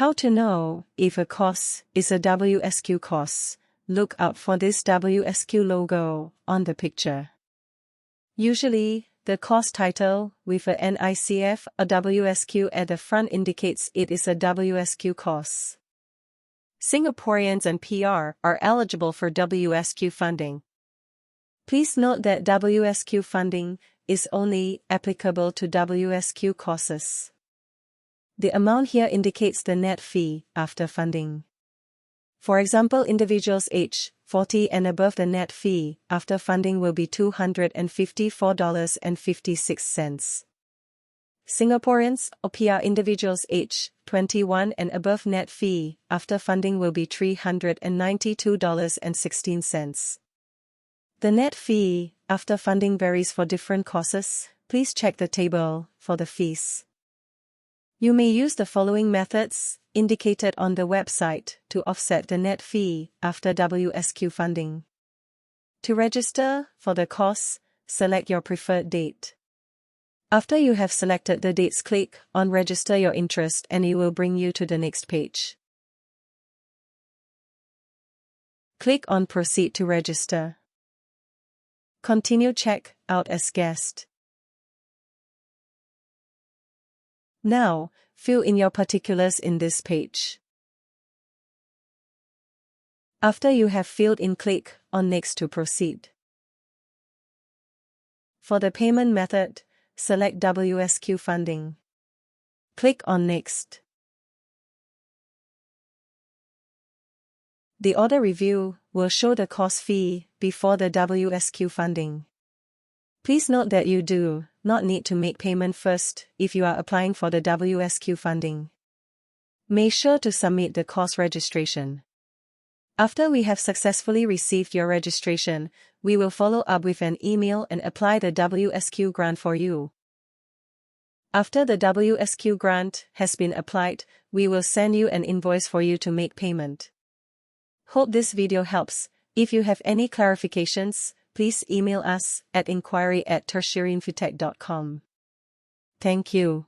How to know if a course is a WSQ course? Look out for this WSQ logo on the picture. Usually, the course title with a NICF or WSQ at the front indicates it is a WSQ course. Singaporeans and PR are eligible for WSQ funding. Please note that WSQ funding is only applicable to WSQ courses. The amount here indicates the net fee after funding. For example, individuals age 40 and above, the net fee after funding will be $254.56. Singaporeans or PR individuals age 21 and above, net fee after funding will be $392.16. The net fee after funding varies for different courses. Please check the table for the fees. You may use the following methods indicated on the website to offset the net fee after WSQ funding. To register for the course, select your preferred date. After you have selected the dates, click on Register Your Interest and it will bring you to the next page. Click on Proceed to register. Continue check out as guest. Now, fill in your particulars in this page. After you have filled in, click on Next to proceed. For the payment method, select WSQ funding. Click on Next. The order review will show the course fee before the WSQ funding. Please note that you do not need to make payment first if you are applying for the WSQ funding. Make sure to submit the course registration. After we have successfully received your registration, we will follow up with an email and apply the WSQ grant for you. After the WSQ grant has been applied, we will send you an invoice for you to make payment. Hope this video helps. If you have any clarifications, please email us at inquiry@tertiaryinfotech.com. Thank you.